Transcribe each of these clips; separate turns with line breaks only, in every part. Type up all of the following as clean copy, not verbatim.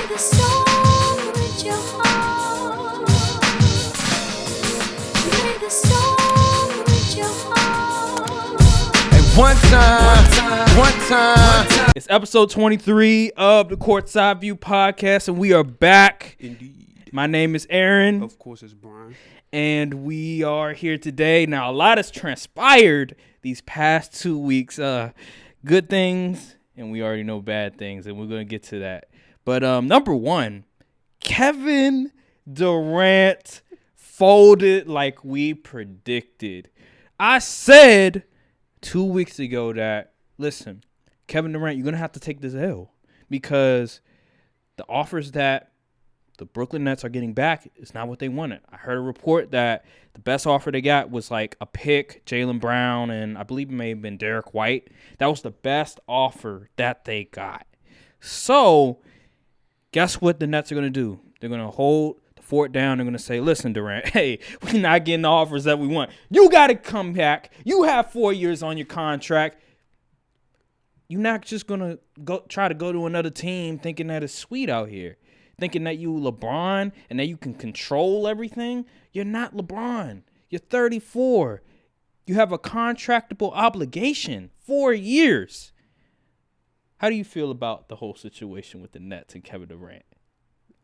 the storm with your heart. Play the storm with your heart.
And one time.
It's episode 23 of the Courtside View Podcast, and we are back.
Indeed.
My name is Aaron.
Of course, it's Brian.
And we are here today. Now, a lot has transpired these past 2 weeks. Good things, and we already know bad things, and we're going to get to that. But number one, Kevin Durant folded like we predicted. I said 2 weeks ago that, listen, Kevin Durant, you're going to have to take this L because the offers that the Brooklyn Nets are getting back is not what they wanted. I heard a report that the best offer they got was like a pick, Jaylen Brown, and I believe it may have been Derek White. That was the best offer that they got. So, guess what the Nets are going to do? They're going to hold the fort down. They're going to say, listen, Durant, hey, we're not getting the offers that we want. You got to come back. You have 4 years on your contract. You're not just going to try to go to another team thinking that it's sweet out here. Thinking that you LeBron and that you can control everything. You're not LeBron. You're 34. You have a contractable obligation, 4 years. How do you feel about the whole situation with the Nets and Kevin Durant?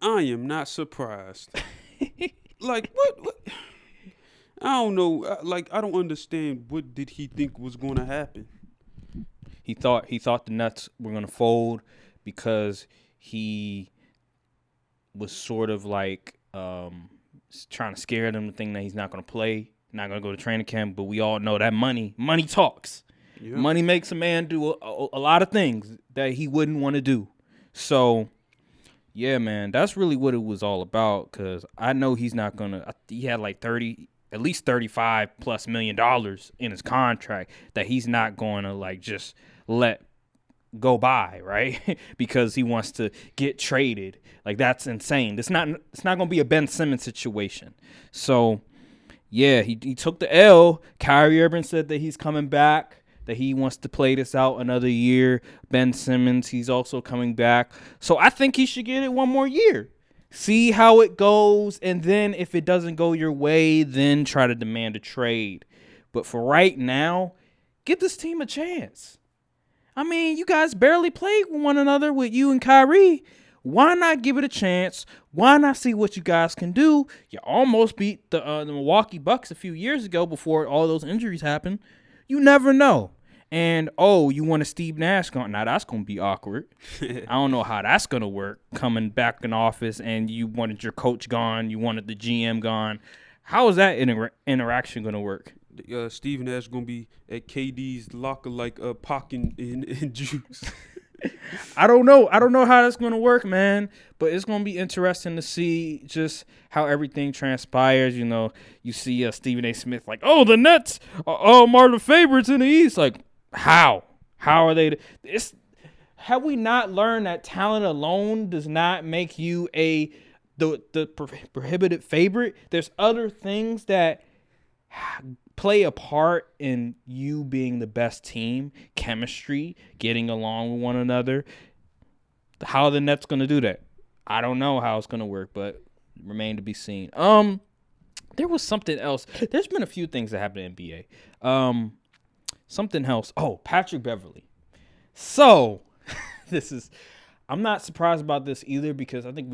I am not surprised. Like, what? I don't know. I don't understand. What did he think was going to happen?
He thought the Nets were going to fold because he was sort of like trying to scare them to think that he's not going to play, not going to go to training camp. But we all know that money talks. Yeah. Money makes a man do a lot of things that he wouldn't want to do. So, yeah, man, that's really what it was all about because I know he's not going to – he had like at least $35+ million in his contract that he's not going to like just let go by, right? Because he wants to get traded. Like, that's insane. It's not going to be a Ben Simmons situation. So, yeah, he took the L. Kyrie Irving said that he's coming back, that he wants to play this out another year. Ben Simmons, he's also coming back. So I think he should get it one more year. See how it goes, and then if it doesn't go your way, then try to demand a trade. But for right now, give this team a chance. I mean, you guys barely played with one another with you and Kyrie. Why not give it a chance? Why not see what you guys can do? You almost beat the Milwaukee Bucks a few years ago before all those injuries happened. You never know. And, you want a Steve Nash gone. Now, that's going to be awkward. I don't know how that's going to work, coming back in office and you wanted your coach gone, you wanted the GM gone. How is that interaction going to work?
Steve Nash going to be at KD's locker like Pac and Juice.
I don't know how that's going to work, man. But it's going to be interesting to see just how everything transpires. You know, you see Stephen A. Smith like, the Nets are the favorites in the East. Like, how? How are they? Have we not learned that talent alone does not make you the prohibited favorite? There's other things that play a part in you being the best team, chemistry, getting along with one another. How are the Nets going to do that? I don't know how it's going to work, but remain to be seen. There was something else. There's been a few things that happened in the NBA. Something else. Patrick Beverley. So, I'm not surprised about this either because I think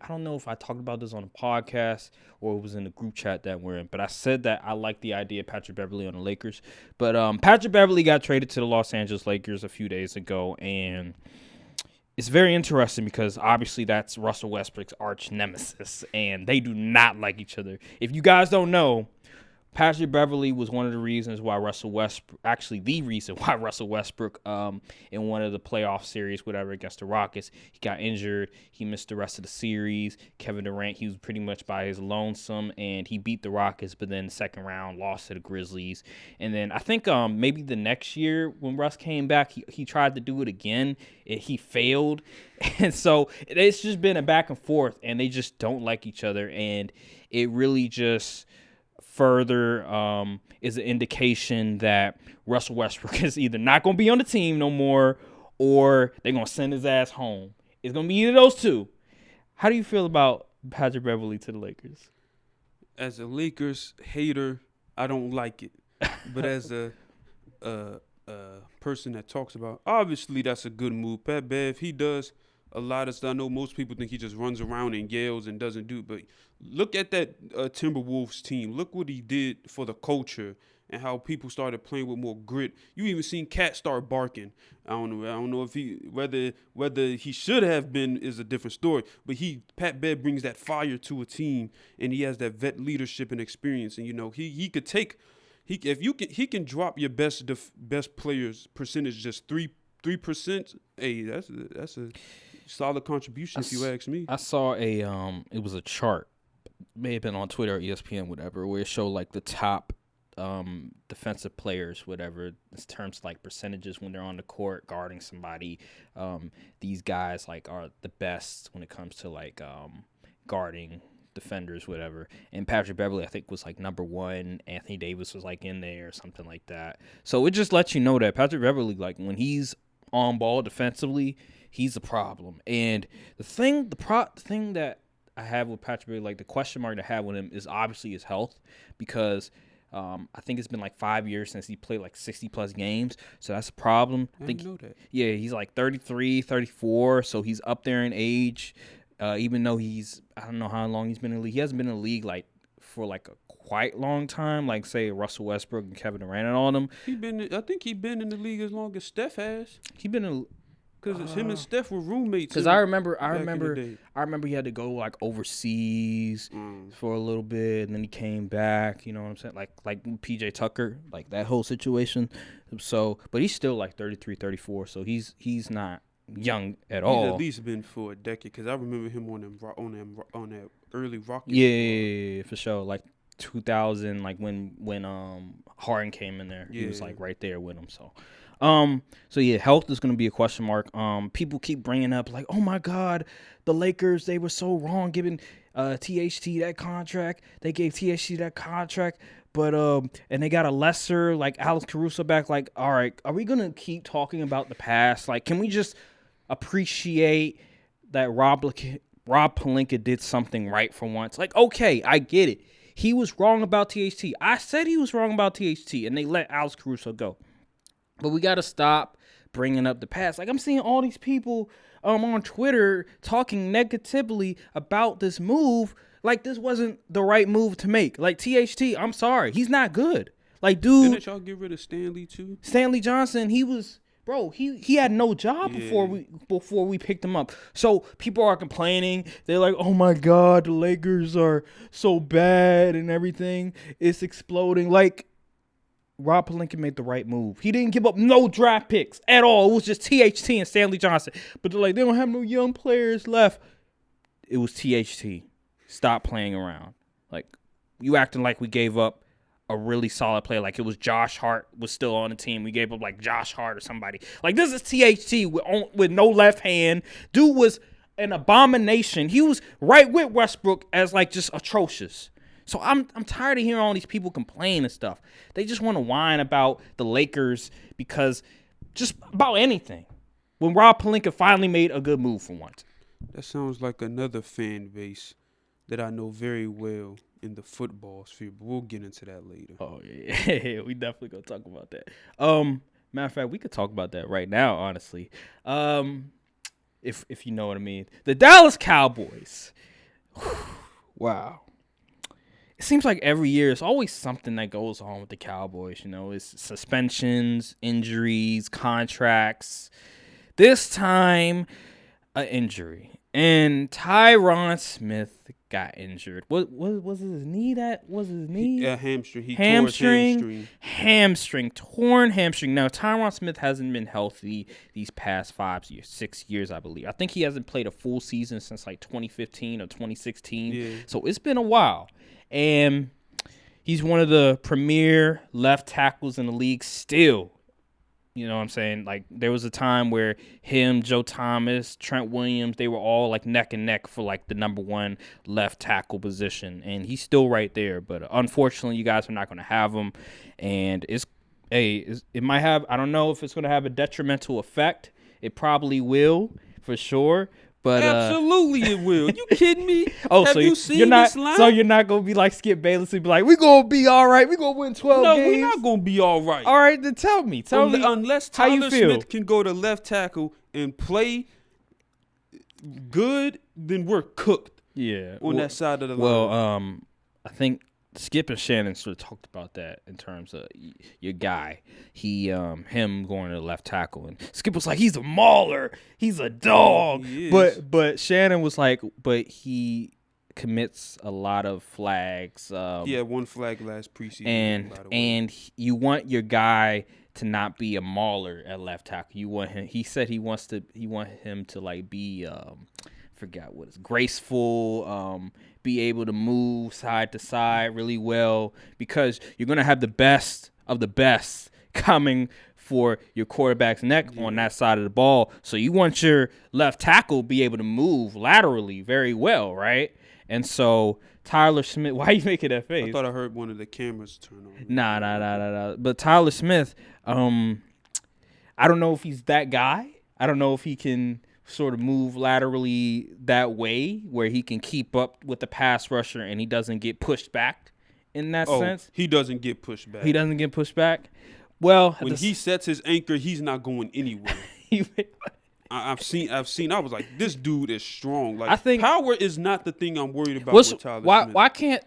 I don't know if I talked about this on a podcast or it was in the group chat that we're in, but I said that I like the idea of Patrick Beverley on the Lakers. But Patrick Beverley got traded to the Los Angeles Lakers a few days ago, and it's very interesting because obviously that's Russell Westbrook's arch nemesis, and they do not like each other. If you guys don't know, Patrick Beverley was one of the reasons why Russell Westbrook, actually the reason why Russell Westbrook in one of the playoff series, whatever, against the Rockets, he got injured. He missed the rest of the series. Kevin Durant, he was pretty much by his lonesome, and he beat the Rockets, but then the second round lost to the Grizzlies. And then I think maybe the next year when Russ came back, he tried to do it again. He failed. And so it's just been a back and forth, and they just don't like each other, and it really just further is an indication that Russell Westbrook is either not going to be on the team no more or they're going to send his ass home. It's going to be either of those two. How do you feel about Patrick Beverley to the Lakers?
As a Lakers hater, I don't like it. But as a person that talks about, obviously that's a good move. Pat Bev, he does a lot of stuff. I know most people think he just runs around and yells and doesn't do, but look at that Timberwolves team. Look what he did for the culture and how people started playing with more grit. You even seen Cat start barking. I don't know if whether he should have been is a different story. But Pat Bev brings that fire to a team, and he has that vet leadership and experience. And he could take he can drop your best players percentage just 3%. Hey, that's a solid contribution if you ask me.
I saw it was a chart, may have been on Twitter or ESPN, whatever, where it showed like the top defensive players, whatever, in terms of like percentages when they're on the court guarding somebody. These guys like are the best when it comes to like guarding defenders, whatever. And Patrick Beverley, I think, was like number 1. Anthony Davis was like in there or something like that. So it just lets you know that Patrick Beverley, like when he's on ball defensively, he's a problem. And the thing that I have with Patrick Beverley, like the question mark I have with him is obviously his health, because I think it's been like 5 years since he played like 60-plus games, so that's a problem.
I didn't know that.
Yeah, he's like 33, 34, so he's up there in age, even though I don't know how long he's been in the league. He hasn't been in the league like for like a quite long time, like say Russell Westbrook and Kevin Durant and all them.
I think he's been in the league as long as Steph has.
He's been in.
Because him and Steph were roommates.
Because I remember he had to go like overseas for a little bit, and then he came back. You know what I'm saying? Like PJ Tucker, like that whole situation. So, but he's still like 33, 34. So he's not young at all.
He's at least been for a decade. Because I remember him on that early Rockets.
Yeah, for sure. Like 2000, like when Harden came in there, he was like right there with him. So yeah, health is going to be a question mark. People keep bringing up like, oh my God, the Lakers, they were so wrong giving THT that contract. They gave THT that contract, but and they got a lesser like Alex Caruso back. Like, all right, are we going to keep talking about the past? Like, can we just appreciate that Rob Pelinka did something right for once? Like, okay, I get it. He was wrong about THT. I said he was wrong about THT, and they let Alex Caruso go. But we got to stop bringing up the past. Like, I'm seeing all these people on Twitter talking negatively about this move. Like, this wasn't the right move to make. Like, THT, I'm sorry. He's not good. Like, dude.
Didn't y'all get rid of Stanley, too?
Stanley Johnson, he was, bro, he had no job before we picked him up. So people are complaining. They're like, oh, my God, the Lakers are so bad and everything. It's exploding. Like, Rob Pelinka made the right move. He didn't give up no draft picks at all. It was just THT and Stanley Johnson. But they're like, they don't have no young players left. It was THT. Stop playing around. Like, you acting like we gave up a really solid player. Like, it was Josh Hart was still on the team. We gave up, like, Josh Hart or somebody. Like, this is THT with no left hand. Dude was an abomination. He was right with Westbrook as, like, just atrocious. So I'm tired of hearing all these people complain and stuff. They just want to whine about the Lakers because just about anything. When Rob Pelinka finally made a good move for once.
That sounds like another fan base that I know very well in the football sphere, but we'll get into that later.
Oh, yeah. We definitely going to talk about that. Matter of fact, we could talk about that right now, honestly. If you know what I mean. The Dallas Cowboys. Wow. It seems like every year it's always something that goes on with the Cowboys. You know, it's suspensions, injuries, contracts. This time, an injury. And Tyron Smith got injured. What was his knee?
Hamstring.
Torn hamstring. Now, Tyron Smith hasn't been healthy these past 6 years, I believe. I think he hasn't played a full season since like 2015 or 2016.
Yeah.
So it's been a while. And he's one of the premier left tackles in the league still. You know what I'm saying? Like, there was a time where him, Joe Thomas, Trent Williams, they were all like neck and neck for like the number 1 left tackle position. And he's still right there. But unfortunately, you guys are not going to have him. And it might have, I don't know if it's going to have a detrimental effect. It probably will, for sure. But
absolutely it will. You kidding me?
Oh,
Have
so
you seen
you're not
this line?
so you're not gonna be like Skip Bayless and be like, we gonna be all right. We gonna win 12
No,
games.
we're not gonna be all right.
All right, then tell me.
Unless
how you
Tyler
feel.
Smith can go to left tackle and play good, then we're cooked.
Yeah,
on that side of the line.
Well, I think Skip and Shannon sort of talked about that in terms of your guy. Him going to the left tackle, and Skip was like, he's a mauler, he's a dog.
He is.
But Shannon was like, but he commits a lot of flags.
He had one flag last preseason. by the way.
And you want your guy to not be a mauler at left tackle. You want him. He said he want him to like be forgot what it's graceful, be able to move side to side really well, because you're gonna have the best of the best coming for your quarterback's neck on that side of the ball. So you want your left tackle be able to move laterally very well, right? And so Tyler Smith, why are you making that face?
I thought I heard one of the cameras turn on.
Nah. But Tyler Smith, I don't know if he's that guy. I don't know if he can sort of move laterally that way where he can keep up with the pass rusher and he doesn't get pushed back in that sense.
He doesn't get pushed back.
He doesn't get pushed back. Well,
when he sets his anchor, he's not going anywhere. I've seen. I was like, this dude is strong. Like,
I think
power is not the thing I'm worried about with Tyler Smith.
Why can't?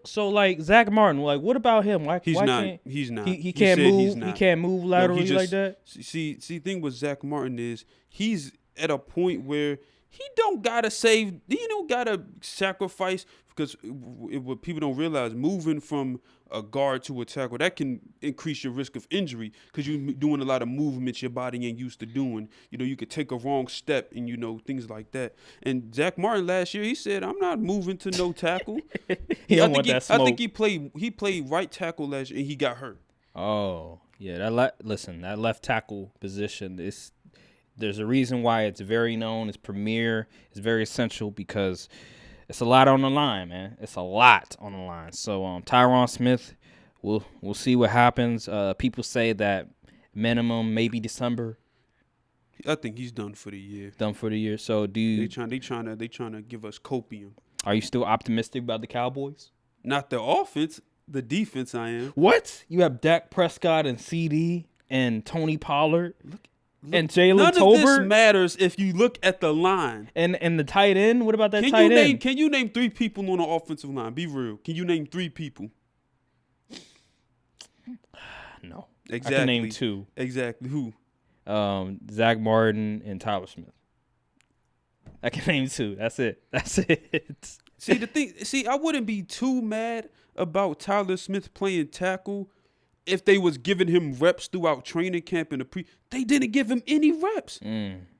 So like Zach Martin, like what about him?
He's
why
not.
Can't,
he's not.
He can't move. He can't move laterally like that.
See, thing with Zach Martin is he's at a point where he don't gotta save. He don't gotta sacrifice, because what people don't realize, moving from a guard to a tackle, that can increase your risk of injury because you're doing a lot of movements your body ain't used to doing. You know, you could take a wrong step and, things like that. And Zach Martin last year, he said, I'm not moving to no tackle. I think he played right tackle last year and he got hurt.
Oh, yeah. That left tackle position is, there's a reason why it's very known. It's premier. It's very essential because it's a lot on the line, man. It's a lot on the line. So Tyron Smith, we'll see what happens. People say that minimum maybe December.
I think he's done for the year.
So do you?
They trying to give us copium.
Are you still optimistic about the Cowboys?
Not the offense, the defense. I am.
What? You have Dak Prescott and CD and Tony Pollard. And Jalen
None
Tolbert.
of this matters if you look at the line.
And the tight end. What about that tight end?
Can you name 3 people on the offensive line? Be real. Can you name 3 people?
No.
Exactly.
I can name 2.
Exactly. Who?
Zach Martin and Tyler Smith. I can name 2. That's it.
See, I wouldn't be too mad about Tyler Smith playing tackle if they was giving him reps throughout training camp and they didn't give him any reps.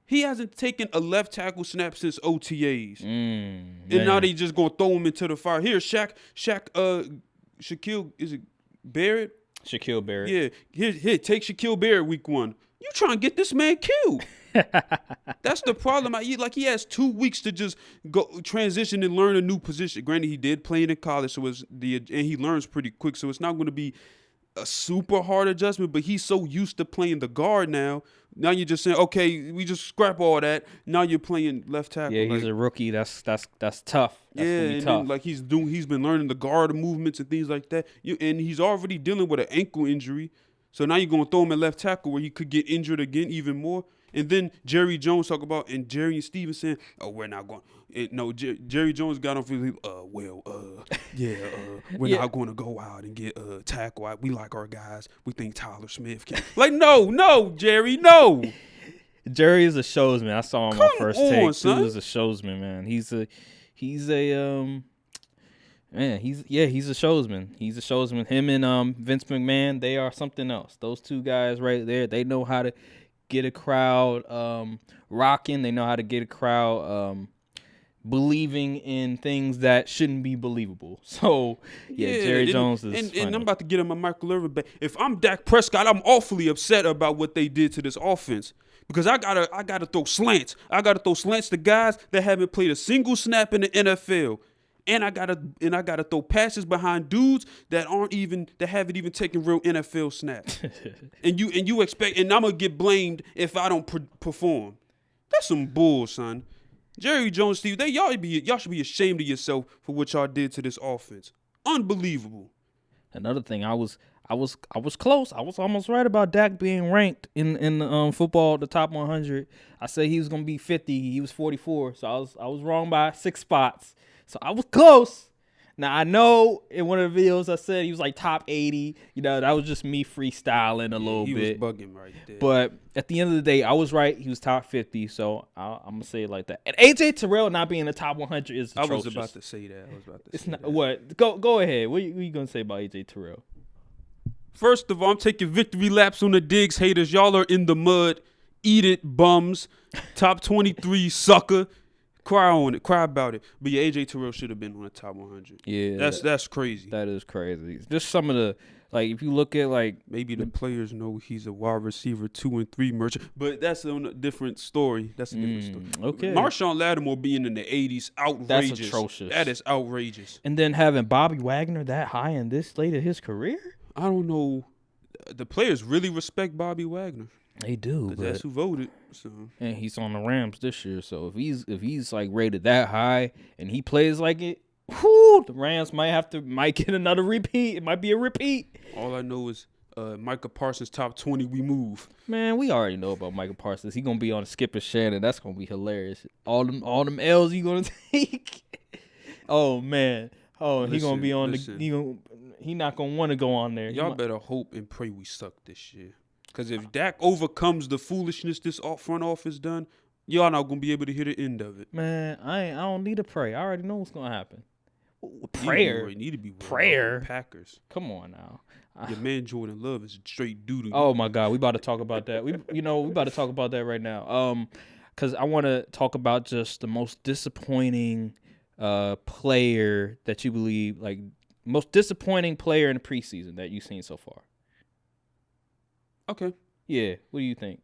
He hasn't taken a left tackle snap since OTAs. And now they just gonna throw him into the fire. Here, Shaquille, is it Barrett?
Shaquille Barrett.
Yeah. Here, take Shaquille Barrett week 1. You trying to get this man killed. That's the problem. He has 2 weeks to just go transition and learn a new position. Granted, he did play in college, and he learns pretty quick, so it's not going to be a super hard adjustment, but he's so used to playing the guard now. Now you're just saying, okay, we just scrap all that. Now you're playing left tackle.
Yeah, he's a rookie. That's tough. That's gonna be tough.
Then, he's been learning the guard movements and things like that. And he's already dealing with an ankle injury. So now you're gonna throw him at left tackle where he could get injured again even more. And then Jerry Jones talk about, and Jerry and Steven saying, "Oh, we're not going." Jerry Jones got off. We're not going to go out and get tackle. We like our guys. We think Tyler Smith can. No, Jerry, no.
Jerry is a showsman. I saw him on first take.
Son.
He was a showsman, man. He's a showsman. He's a showsman. Him and Vince McMahon, they are something else. Those 2 guys right there, they know how to get a crowd rocking. They know how to get a crowd believing in things that shouldn't be believable. So, Jerry Jones is funny.
And I'm about to get him a Michael Irvin back. If I'm Dak Prescott, I'm awfully upset about what they did to this offense. Because I gotta throw slants. I gotta throw slants to guys that haven't played a single snap in the NFL. And I gotta throw passes behind dudes that haven't even taken real NFL snaps. and you expect, and I'm gonna get blamed if I don't perform. That's some bull, son. Jerry Jones, Steve, y'all should be ashamed of yourself for what y'all did to this offense. Unbelievable.
Another thing, I was close. I was almost right about Dak being ranked in the football, the top 100. I said he was gonna be 50. He was 44, so I was wrong by 6 spots. So I was close. Now I know in one of the videos I said he was like top 80. You know, that was just me freestyling a little bit.
He was bugging right there.
But at the end of the day, I was right. He was top 50. So I'm gonna say it like that. And AJ Terrell not being in the top 100 is atrocious.
I was about to say that.
It's not what. Go ahead. What you gonna say about AJ Terrell?
First of all, I'm taking victory laps on the Diggs haters. Y'all are in the mud. Eat it, bums. Top 23 sucker. Cry on it. Cry about it. But yeah, AJ Terrell should have been on the top 100.
Yeah.
That's crazy.
That is crazy. Just some of the, like, if you look at, like.
Maybe the players know he's a wide receiver 2 and 3 merchant. But that's a different story. That's a different story.
Okay.
Marshawn Lattimore being in the 80s, outrageous.
That's atrocious.
That is outrageous.
And then having Bobby Wagner that high in this late of his career?
I don't know. The players really respect Bobby Wagner.
They do,
but that's who voted. So.
And he's on the Rams this year. So if he's like rated that high and he plays like it, whoo, the Rams might get another repeat. It might be a repeat.
All I know is Micah Parsons top 20. We move.
Man, we already know about Micah Parsons. He gonna be on Skip and Shannon. That's gonna be hilarious. All them L's he gonna take. Oh man. Oh, and he gonna be on he not gonna want to go on there.
Y'all better hope and pray we suck this year. Because if Dak overcomes the foolishness this front office done, y'all not going to be able to hear the end of it.
Man, I don't need to pray. I already know what's going to happen. Prayer.
You need to be
prayer.
Packers.
Come on now.
Your man Jordan Love is straight doo-doo.
Oh, my God. We about to talk about that. We about to talk about that right now. Because I want to talk about just the most disappointing player that you believe, like, most disappointing player in the preseason that you've seen so far.
Okay.
Yeah. What do you think?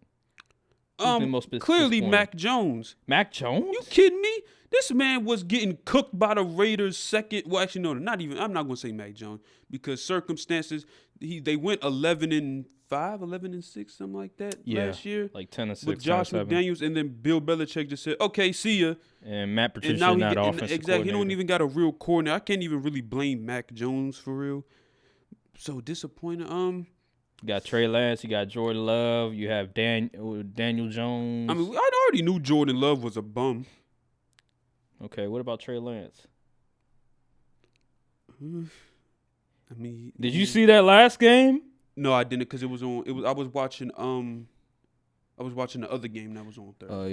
Clearly Mac Jones.
Mac Jones?
You kidding me? This man was getting cooked by the Raiders second. Well, actually, no, not even. I'm not going to say Mac Jones because circumstances. They went 11-5, 11-6, something like that last year.
Like 10-6
with Josh McDaniels, and then Bill Belichick just said, "Okay, see ya."
And Matt Patricia not offensive
exactly. He don't even got a real coordinator. I can't even really blame Mac Jones for real. So disappointed.
You got Trey Lance, you got Jordan Love, you have Daniel Jones.
I mean, I already knew Jordan Love was a bum.
Okay, what about Trey Lance?
I mean,
did you see that last game?
No, I didn't because it was on. I was watching. I was watching the other game that was on Thursday.
Oh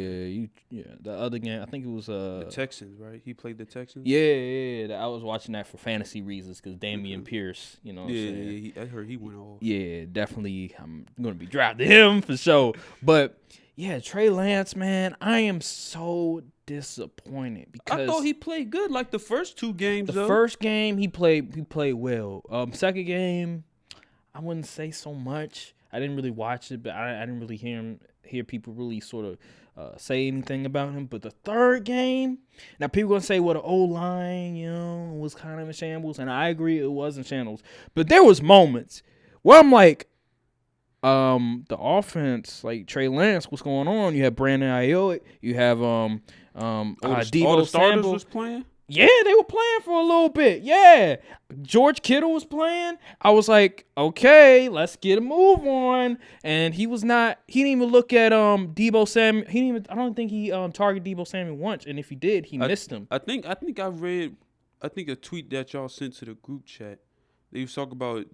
yeah, the other game. I think it was
the Texans, right? He played the Texans.
Yeah. I was watching that for fantasy reasons because Damian Pierce, you know.
I heard he went off.
Yeah, definitely. I'm gonna be drafting him for sure. But yeah, Trey Lance, man, I am so disappointed because
I thought he played good like the first 2 games.
The first game he played well. Second game, I wouldn't say so much. I didn't really watch it, but I didn't really hear people really sort of say anything about him. But the third game, now people gonna say, well, the O-line, was kind of in shambles, and I agree it was in shambles. But there was moments where I'm like, the offense, like Trey Lance, what's going on? You have Brandon Ayuk, you have
all
Deebo
the starters
Samuel
was playing.
Yeah, they were playing for a little bit. Yeah. George Kittle was playing. I was like, okay, let's get a move on. And he didn't even look at Deebo Samuel. I don't think he targeted Deebo Samuel once. And if he did, he missed him.
I think I read a tweet that y'all sent to the group chat. They was talking about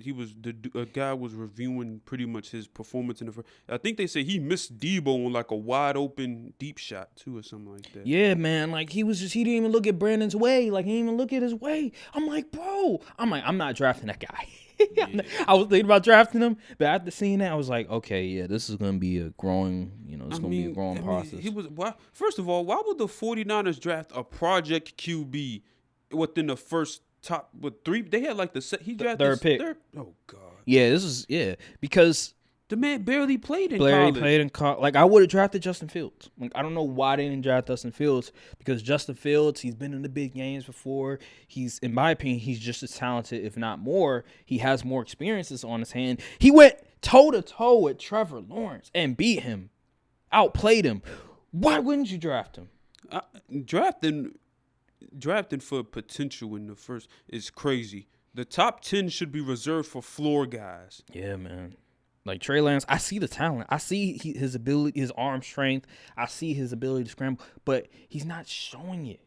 a guy was reviewing pretty much his performance in the first. I think they say he missed Deebo on like a wide open deep shot too or something like that.
Yeah, man. Like he didn't even look at Brandon's way. Like he didn't even look at his way. I'm like, bro. I'm not drafting that guy. Yeah. I was thinking about drafting him, but after seeing that, I was like, okay, yeah, this is gonna be a growing, be a growing process.
First of all, why would the 49ers draft a project QB within the first top with 3? They had like he drafted
third pick.
Oh God.
Yeah, because
the man barely played in college.
Like, I would have drafted Justin Fields. Like, I don't know why they didn't draft Justin Fields because Justin Fields, he's been in the big games before. In my opinion, he's just as talented, if not more. He has more experiences on his hand. He went toe-to-toe with Trevor Lawrence and beat him, outplayed him. Why wouldn't you draft him?
Drafting for potential in the first is crazy. The top 10 should be reserved for floor guys.
Yeah, man. Like Trey Lance, I see the talent. I see his ability, his arm strength. I see his ability to scramble, but he's not showing it.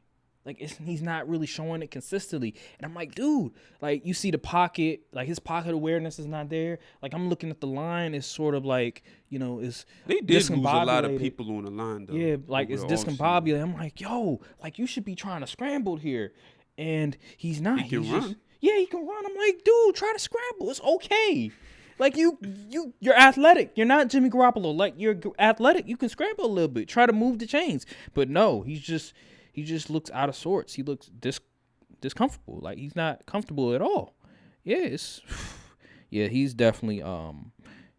Like he's not really showing it consistently. And I'm like, dude, like you see the pocket, like his pocket awareness is not there. Like I'm looking at the line, it's sort of like, is
they did lose a lot of people on the line though.
Yeah, like it's discombobulated. I'm like, yo, like you should be trying to scramble here, and he's not.
He can run.
He can run. I'm like, dude, try to scramble. It's okay. Like you're athletic. You're not Jimmy Garoppolo. Like you're athletic. You can scramble a little bit. Try to move the chains. But no, he just looks out of sorts. He looks discomfortable. Like he's not comfortable at all. Yeah, he's definitely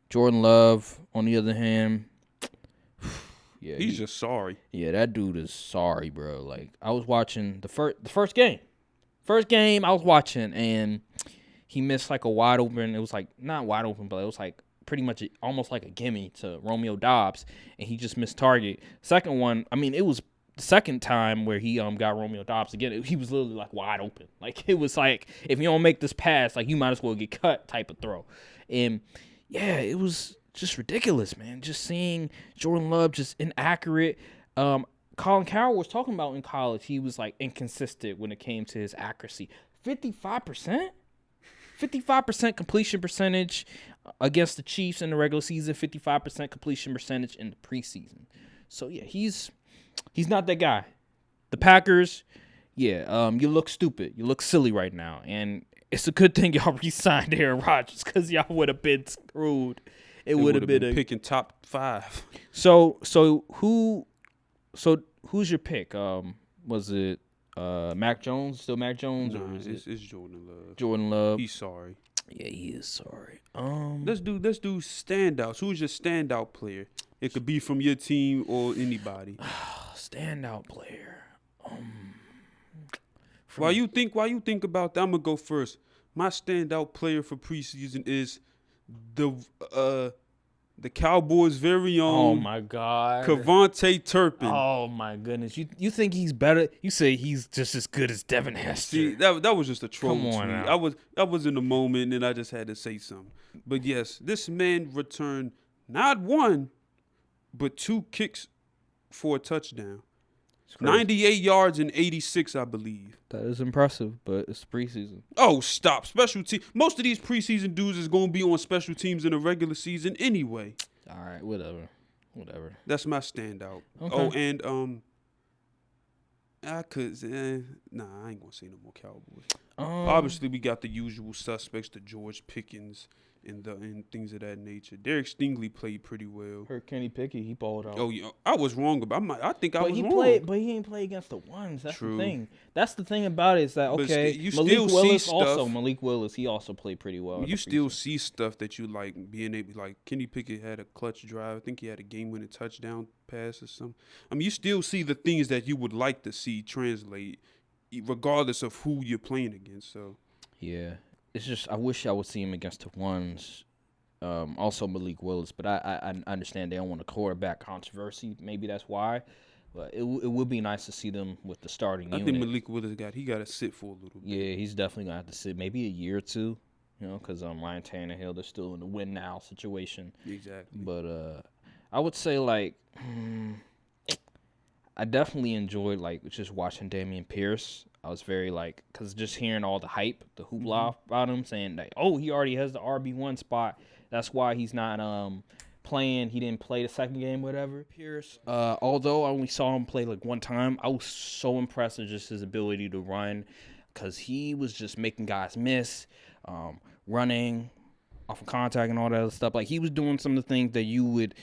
Jordan Love on the other hand. Yeah,
he's just sorry.
Yeah, that dude is sorry, bro. Like I was watching the first game. First game I was watching and he missed like a wide open. It was like not wide open, but it was like pretty much almost like a gimme to Romeo Dobbs, and he just missed target. Second one, I mean, it was the second time where he got Romeo Dobbs again. He was literally like wide open. Like it was like if you don't make this pass, like you might as well get cut type of throw. And yeah, it was just ridiculous, man. Just seeing Jordan Love just inaccurate. Colin Cowherd was talking about in college, he was like inconsistent when it came to his accuracy. 55%? 55% completion percentage against the Chiefs in the regular season, 55% completion percentage in the preseason. So, yeah, he's not that guy. The Packers, you look stupid. You look silly right now. And it's a good thing y'all re-signed Aaron Rodgers because y'all would have been screwed. It would have been
picking top 5.
So who's your pick? Was it Mac Jones? Still Mac Jones?
No,
or is
it's Jordan Love.
Jordan Love.
He's sorry.
Yeah, he is sorry.
Let's do standouts. Who's your standout player? It could be from your team or anybody.
Standout player.
While you think about that, I'm gonna go first. My standout player for preseason is the Cowboys' very own.
Oh my God,
Kevontae Turpin.
Oh my goodness, you think he's better? You say he's just as good as Devin Hester.
See, that was just a troll
Come on
tweet.
now.
I was in the moment and I just had to say something. But yes, this man returned not one, but 2 kicks for a touchdown. 98 yards and 86, I believe.
That is impressive, but it's preseason.
Oh, stop. Special team. Most of these preseason dudes is going to be on special teams in the regular season anyway.
All right, whatever.
That's my standout.
Okay.
Oh, and I ain't going to say no more Cowboys. Obviously, we got the usual suspects, the George Pickens and things of that nature. Derek Stingley played pretty well.
Heard Kenny Pickett, he balled out.
Oh, yeah, I was wrong about. I think I was wrong.
But he ain't play against the ones. That's
True.
the thing. That's the thing about it is that okay,
you
Malik
still
Willis
see
also
stuff.
Malik Willis he also played pretty well.
You still see stuff that you like being able, like Kenny Pickett had a clutch drive. I think he had a game-winning touchdown pass or something. I mean, you still see the things that you would like to see translate, regardless of who you're playing against. So
yeah, it's just I wish I would see him against the ones. Also Malik Willis, but I understand they don't want a quarterback controversy. Maybe that's why. But it would be nice to see them with the starting unit.
I think Malik Willis got to sit for a little bit.
Yeah, he's definitely gonna have to sit maybe a year or two. Because Ryan Tannehill, they're still in the win now situation.
Exactly.
But I would say like I definitely enjoyed like just watching Dameon Pierce. I was very like because just hearing all the hype, the hoopla about him, saying like, oh, he already has the RB1 spot. That's why he's not playing. He didn't play the second game, whatever. Pierce. Although I only saw him play like one time, I was so impressed with just his ability to run because he was just making guys miss, running off of contact and all that other stuff. Like he was doing some of the things that you would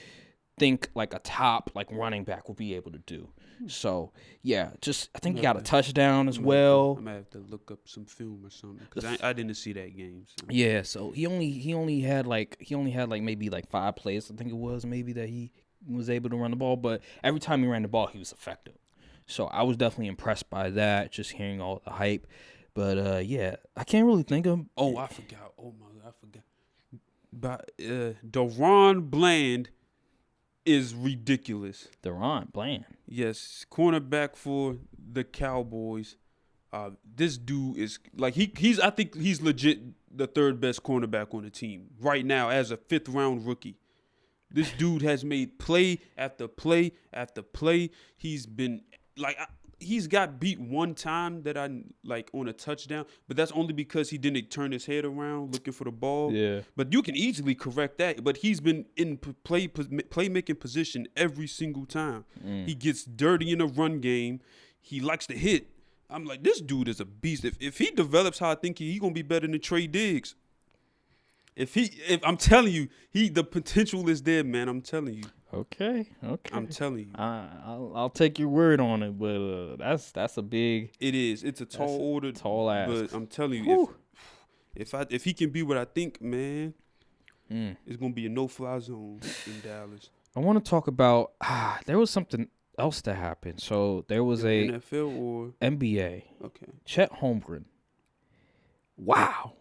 think like a top like running back would be able to do. So yeah, just I think he got a touchdown as well.
I might have to look up some film or something because I didn't see that game. So.
Yeah, so he only had like maybe like 5 plays. I think it was maybe that he was able to run the ball, but every time he ran the ball, he was effective. So I was definitely impressed by that. Just hearing all the hype, but yeah, I can't really think of.
Oh, I forgot. Oh my God, I forgot. But Deron Bland is ridiculous.
Durant, bland.
Yes, cornerback for the Cowboys. This dude is like he's. I think he's legit the third best cornerback on the team right now as a 5th round rookie. This dude has made play after play after play. He's been like he's got beat one time that I like on a touchdown, but that's only because he didn't turn his head around looking for the ball.
Yeah.
But you can easily correct that. But he's been in playmaking position every single time. He gets dirty in the run game. He likes to hit. I'm like, this dude is a beast. If he develops how I think he gonna be better than Trey Diggs. If I'm telling you, the potential is there, man. I'm telling you.
Okay.
I'm telling you.
I'll take your word on it, but that's a big.
It is. It's a tall order.
Tall ass.
But I'm telling you, if he can be what I think, man, it's gonna be a no-fly zone in Dallas.
I want to talk about. There was something else that happened. So there was a
NFL or
NBA.
Okay.
Chet Holmgren. Wow.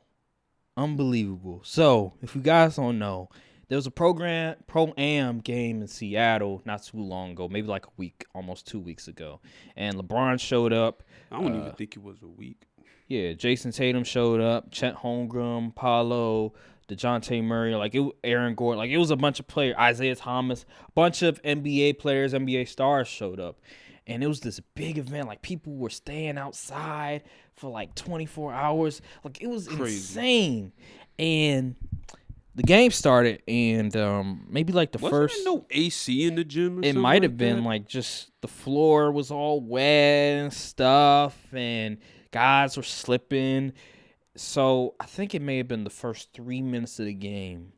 Unbelievable. So, if you guys don't know, there was a Pro-Am game in Seattle not too long ago, maybe like a week, almost 2 weeks ago. And LeBron showed up.
I don't even think it was a week.
Yeah, Jason Tatum showed up, Chet Holmgren, Paolo, DeJounte Murray, Aaron Gordon. It was a bunch of players, Isaiah Thomas, a bunch of NBA players, NBA stars showed up. And it was this big event. People were staying outside for 24 hours. It was
crazy.
Insane. And the game started, and maybe the
Wasn't
first.
there no AC in the gym?
It might have been just the floor was all wet and stuff, and guys were slipping. So I think it may have been the first 3 minutes of the game.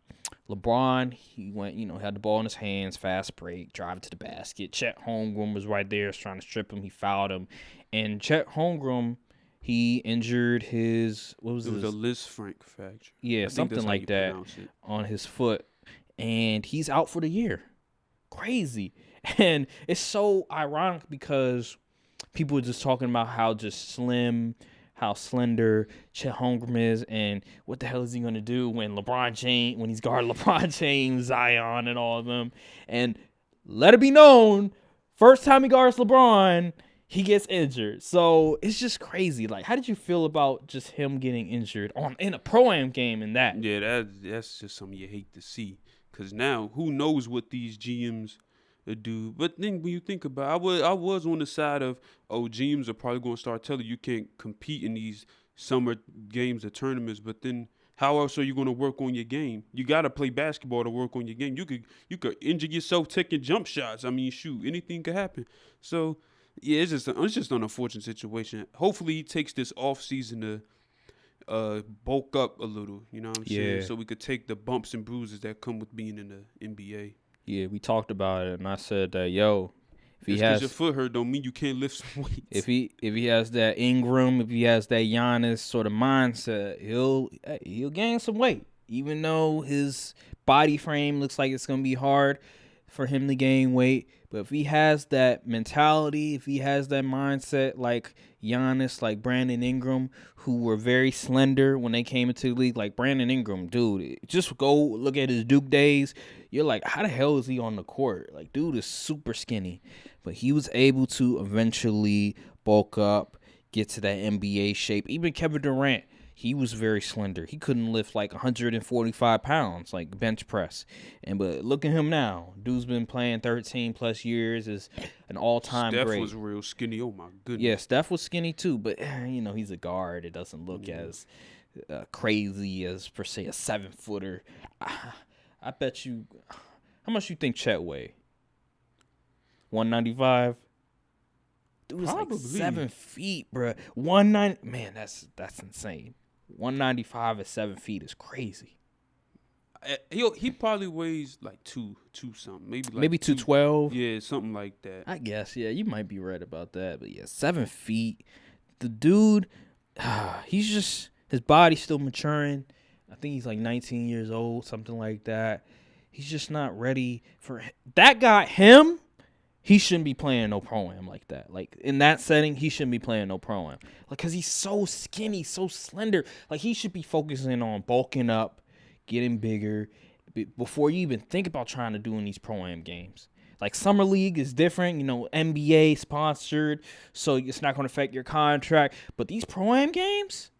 LeBron, he went, had the ball in his hands, fast break, drive it to the basket. Chet Holmgren was right there, trying to strip him. He fouled him. And Chet Holmgren, he injured his, what was it?
It was a Liz Frank fracture.
Yeah, something like that on his foot. And he's out for the year. Crazy. And it's so ironic because people were just talking about how slender Chet Holmgren is, and what the hell is he going to do when he's guarding LeBron James, Zion, and all of them. And let it be known, first time he guards LeBron, he gets injured. So it's just crazy. How did you feel about just him getting injured in a Pro-Am game in that?
Yeah, that's just something you hate to see. Because now, who knows what these GMs do. But then when you think about it, I was on the side of, GMs are probably going to start telling you can't compete in these summer games or tournaments. But then how else are you going to work on your game? You got to play basketball to work on your game. You could injure yourself taking jump shots. I mean, shoot, anything could happen. So, yeah, it's just an unfortunate situation. Hopefully he takes this off season to bulk up a little, you know what I'm saying? So we could take the bumps and bruises that come with being in the NBA.
Yeah, we talked about it, and I said that, if he
Just
has
your foot hurt don't mean you can't lift some weights.
if he has that Ingram, if he has that Giannis sort of mindset, he'll gain some weight, even though his body frame looks like it's gonna be hard for him to gain weight. But if he has that mentality, if he has that mindset like Giannis, like Brandon Ingram, who were very slender when they came into the league, like Brandon Ingram, dude, just go look at his Duke days. You're like, how the hell is he on the court? Dude is super skinny. But he was able to eventually bulk up, get to that NBA shape. Even Kevin Durant, he was very slender. He couldn't lift 145 pounds, bench press. But look at him now. Dude's been playing 13 plus years, is an all-time great.
Steph was real skinny. Oh, my goodness.
Yeah, Steph was skinny too, but, he's a guard. It doesn't look as crazy as, per se, a 7-footer. I bet you, how much you think Chet weigh? 195? Dude is
Probably
7 feet, bro. 190, man, that's insane. 195 at 7 feet is crazy.
He probably weighs two something,
maybe 212.
Yeah, something like that.
I guess, yeah, you might be right about that, but yeah, 7 feet. The dude, his body's still maturing. I think he's 19 years old, something like that. He's just not ready for that guy. He shouldn't be playing no Pro-Am like that. In that setting, he shouldn't be playing no Pro-Am. Because he's so skinny, so slender. He should be focusing on bulking up, getting bigger, before you even think about trying to do in these Pro-Am games. Like Summer League is different, NBA sponsored, so it's not going to affect your contract. But these Pro-Am games,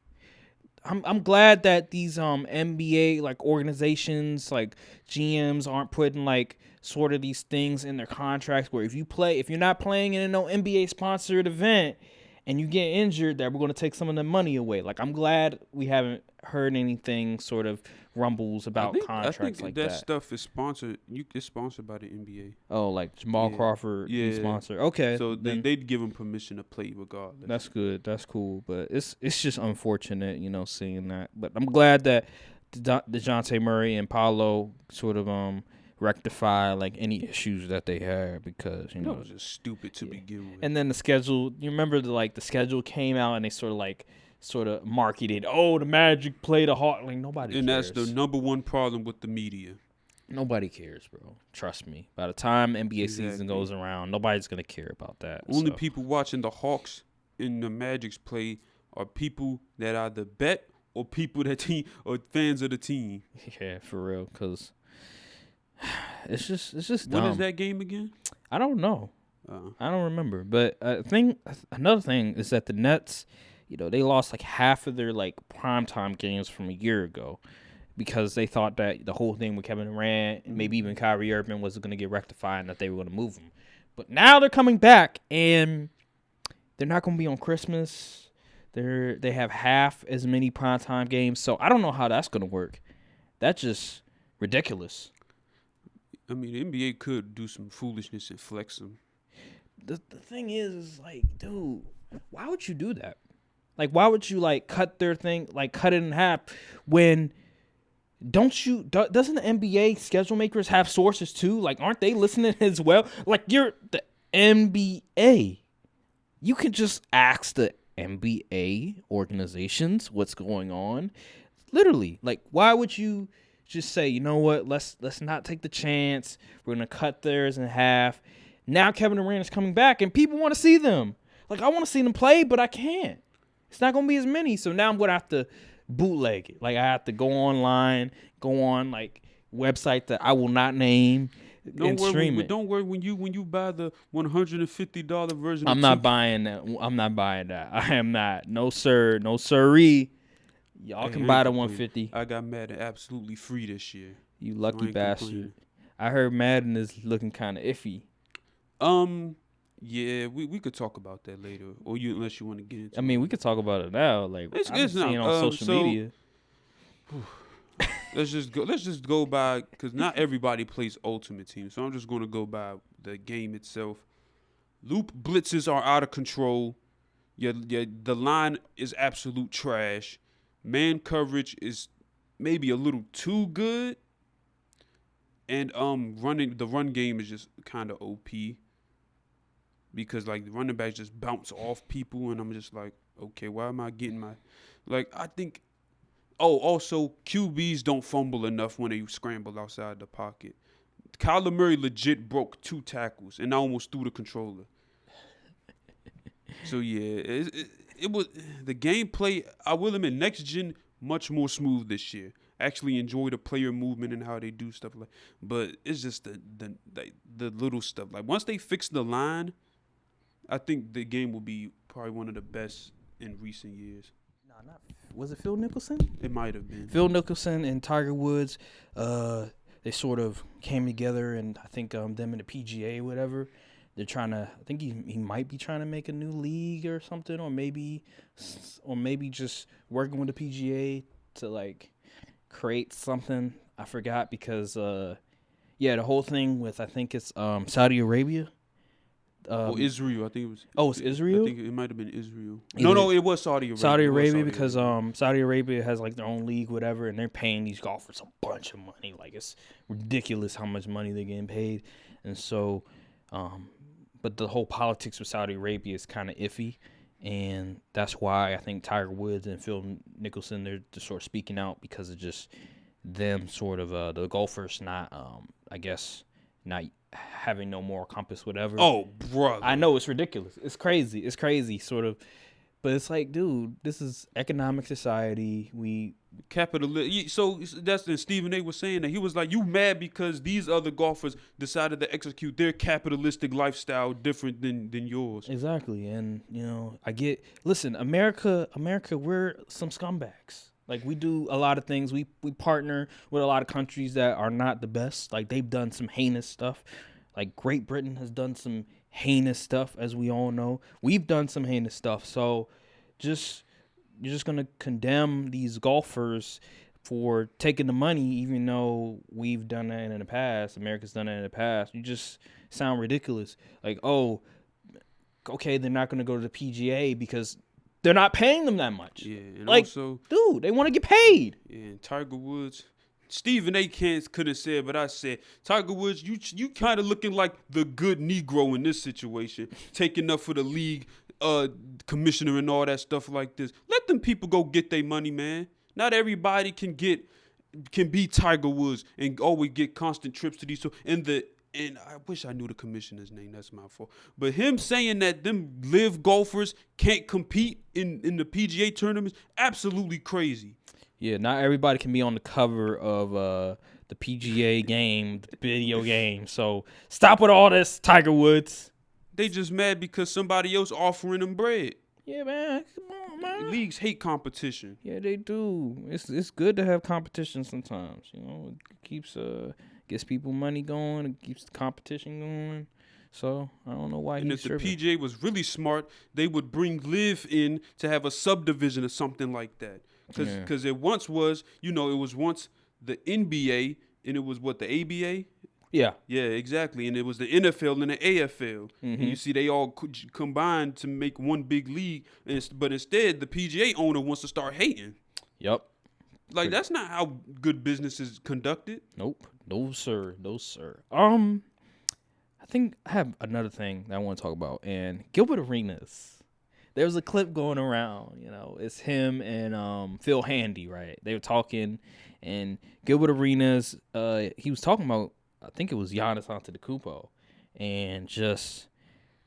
I'm glad that these NBA like organizations, like GMs, aren't putting like sort of these things in their contracts where if you're not playing in no NBA sponsored event and you get injured, that we're going to take some of the money away. Like, I'm glad we haven't heard anything sort of rumbles about contracts like that.
That stuff is sponsored. It's sponsored by the NBA.
Oh, like Jamal Crawford sponsor. Okay.
So they'd give him permission to play regardless.
That's good. That's cool. But it's just unfortunate, seeing that. But I'm glad that DeJounte Murray and Paolo sort of rectify like any issues that they had, because
it was just stupid to begin with.
And then the schedule, you remember the schedule came out and they sort of marketed, the Magic played a hard, like nobody cares.
And that's the number one problem with the media.
Nobody cares, bro. Trust me. By the time NBA season goes around, nobody's gonna care about that.
Only people watching the Hawks and the Magic's play are people that either bet or people or fans of the team.
Yeah, for real, because it's just dumb.
When is that game again?
I don't know. I don't remember. But another thing is that the Nets, they lost like half of their like primetime games from a year ago because they thought that the whole thing with Kevin Durant and maybe even Kyrie Irving was going to get rectified and that they were going to move them. But now they're coming back and they're not going to be on Christmas. They have half as many primetime games. So I don't know how that's going to work. That's just ridiculous.
I mean, the NBA could do some foolishness and flex them.
The thing is like, dude, why would you do that? Like, why would you like cut their thing, like cut it in half when doesn't the NBA schedule makers have sources too? Like, aren't they listening as well? Like, you're the NBA. You can just ask the NBA organizations what's going on. Literally, like, why would you just say, you know what, let's not take the chance. We're going to cut theirs in half. Now Kevin Durant is coming back, and people want to see them. Like, I want to see them play, but I can't. It's not going to be as many. So now I'm going to have to bootleg it. Like, I have to go online, go on, like, website that I will not name and stream it.
Don't worry, when you buy the $150 version.
I'm not buying that. I'm not buying that. I am not. No, sir. No, sirree. Y'all can buy the 150.
I got Madden absolutely free this year.
You lucky bastard. I heard Madden is looking kind of iffy.
Yeah, we could talk about that later, or unless you want to get into.
I mean, we could talk about it now. Like, I'm seeing on social media.
Let's just go by, because not everybody plays Ultimate Team, so I'm just going to go by the game itself. Loop blitzes are out of control. The line is absolute trash. Man coverage is maybe a little too good, and the run game is just kind of OP, because like the running backs just bounce off people, and I'm just like, okay, why am I getting I think. Oh, also QBs don't fumble enough when they scramble outside the pocket. Kyler Murray legit broke 2 tackles and I almost threw the controller. So yeah, it was the gameplay. I will admit, next gen much more smooth this year. Actually enjoy the player movement and how they do stuff like. But it's just the little stuff. Like, once they fix the line, I think the game will be probably one of the best in recent years.
Was it Phil Mickelson?
It might have been.
Phil Mickelson and Tiger Woods, they sort of came together, and I think them and the PGA, whatever, they're trying to. I think he might be trying to make a new league or something, or maybe just working with the PGA to like create something. I forgot, because the whole thing with, I think it's Saudi Arabia.
Israel, I think it was.
Oh, it's Israel?
I think it might have been Israel. No, it was Saudi Arabia.
Saudi Arabia, because Saudi Arabia has like their own league, whatever, and they're paying these golfers a bunch of money. Like, it's ridiculous how much money they're getting paid. And so, but the whole politics with Saudi Arabia is kind of iffy, and that's why I think Tiger Woods and Phil Mickelson, they're just sort of speaking out, because of just them sort of the golfers not, I guess, not having no moral compass, whatever.
Oh, brother.
I know, it's ridiculous. It's crazy, sort of. But it's like, dude, this is economic society. We
So that's and Stephen A. was saying that he was like, you mad because these other golfers decided to execute their capitalistic lifestyle different than yours.
Exactly, and listen, America, we're some scumbags. Like, we do a lot of things. We partner with a lot of countries that are not the best. Like, they've done some heinous stuff. Like, Great Britain has done some heinous stuff, as we all know. We've done some heinous stuff. So you're just going to condemn these golfers for taking the money, even though we've done that in the past. America's done that in the past. You just sound ridiculous. Like, oh, okay, they're not going to go to the PGA because they're not paying them that much.
Yeah, and
like,
also,
dude, they want to get paid.
Yeah, and Tiger Woods, Stephen A. couldn't say it, but I said, Tiger Woods, you kind of looking like the good Negro in this situation, taking up for the league commissioner and all that stuff like this. Let them people go get their money, man. Not everybody can be Tiger Woods and always get constant trips to these. And I wish I knew the commissioner's name. That's my fault. But him saying that them live golfers can't compete in the PGA tournaments, absolutely crazy.
Yeah, not everybody can be on the cover of the PGA game, the video game. So stop with all this, Tiger Woods.
They just mad because somebody else offering them bread.
Yeah, man. Come on, man.
Leagues hate competition.
Yeah, they do. It's good to have competition sometimes. You know, it keeps gets people money going. It keeps the competition going. So I don't know why.
And if the PGA was really smart, they would bring Live in to have a subdivision or something like that. Because it once was, it was once the NBA and it was what, the ABA?
Yeah.
Yeah, exactly. And it was the NFL and the AFL.
Mm-hmm.
And you see they all combined to make one big league. But instead, the PGA owner wants to start hating.
Yep.
Like, that's not how good business is conducted.
Nope. No, sir. No, sir. I think I have another thing that I want to talk about. And Gilbert Arenas. There's a clip going around, it's him and Phil Handy, right? They were talking, and Gilbert Arenas, he was talking about, I think it was Giannis Antetokounmpo, and just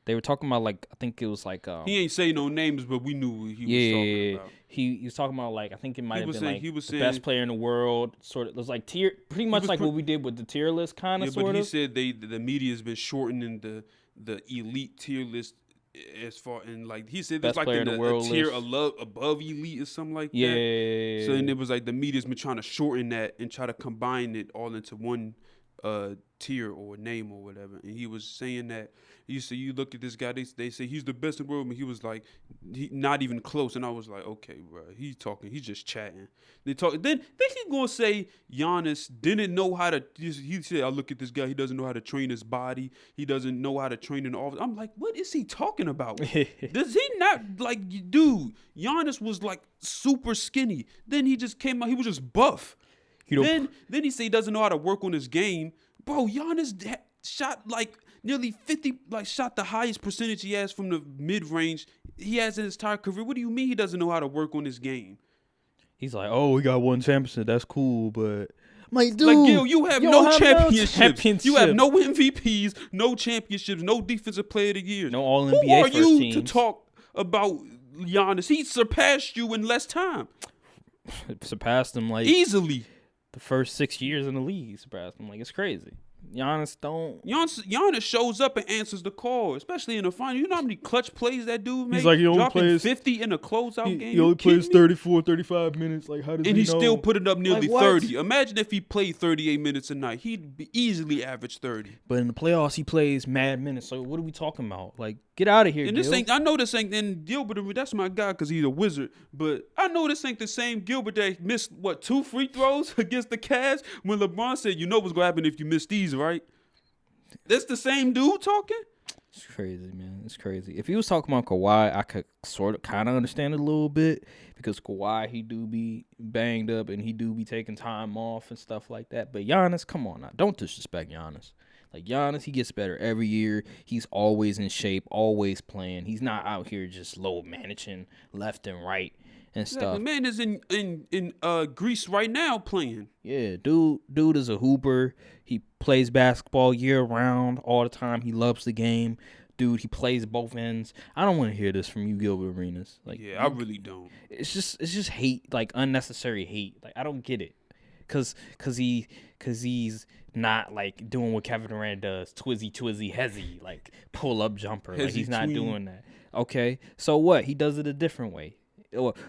they were talking about, like, I think it was like
he ain't say no names, but we knew what he was talking about.
He was talking about, like, I think it might have been
saying,
like
he was
the
saying,
best player in the world. Sort of, it was like pretty much like what we did with the tier list, kind of.
Yeah, but he said the media's been shortening the elite tier list. As far and like he said, there's like a tier above elite or something like that.
Yeah.
So and it was like the media's been trying to shorten that and try to combine it all into one tier or name or whatever. And he was saying that you look at this guy, they say he's the best in the world, but he was like not even close. And I was like, okay, bro, he's just chatting. Then he gonna say Giannis didn't know how to. He said, I look at this guy, he doesn't know how to train his body. He doesn't know how to train in the office. I'm like, what is he talking about? Does he not like, dude? Giannis was like super skinny. Then he just came out, he was just buff. Then he say he doesn't know how to work on his game. Bro, Giannis shot like nearly 50, like shot the highest percentage he has from the mid-range he has in his entire career. What do you mean he doesn't know how to work on his game?
He's like, oh, we got one championship. That's cool, but I'm like, dude,
like, Gil, you have no championships. You have no MVPs, no championships, no defensive player of the year.
No All-NBA
Who are
first
you
teams.
to talk about Giannis? He surpassed you in less time.
Surpassed him like
easily.
The first 6 years in the league, surpassed him. Like, it's crazy. Giannis
shows up and answers the call, especially in the final. You know how many clutch plays that dude made?
He's like, he only
dropping
plays
50 in a closeout game.
He only plays 34, 35 minutes. Like, how does
and
he
he's
know?
Still putting up nearly
like,
30. Imagine if he played 38 minutes a night. He'd be easily average 30.
But in the playoffs, he plays mad minutes. So what are we talking about? Like, get out of here,
and I know this ain't, and Gilbert, that's my guy because he's a wizard. But I know this ain't the same Gilbert that missed, 2 free throws against the Cavs when LeBron said, you know what's going to happen if you miss these, right? That's the same dude talking?
It's crazy, man. It's crazy. If he was talking about Kawhi, I could kind of understand it a little bit because Kawhi, he do be banged up and he do be taking time off and stuff like that. But Giannis, come on now. Don't disrespect Giannis. Like, Giannis, he gets better every year. He's always in shape, always playing. He's not out here just low managing left and right and stuff.
The man is in Greece right now playing.
Yeah, dude is a hooper. He plays basketball year round all the time. He loves the game. dude. He plays both ends. I don't want to hear this from you, Gilbert Arenas. Like,
I really don't.
It's just hate, like unnecessary hate. Like I don't get it, cause he's not like doing what Kevin Durant does, twizzy hezzy, like pull up jumper. Like he's not doing that. Okay, so what? He does it a different way.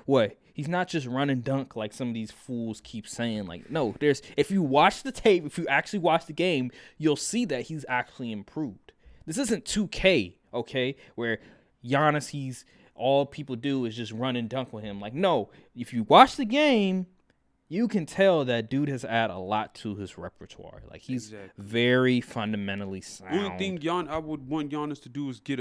What? He's not just run and dunk like some of these fools keep saying. Like, no, if you watch the tape, if you actually watch the game, you'll see that he's actually improved. This isn't 2K, okay, where Giannis, all people do is just run and dunk with him. Like, no, if you watch the game, you can tell that dude has added a lot to his repertoire. Like, he's very fundamentally sound.
Only thing I would want Giannis to do is get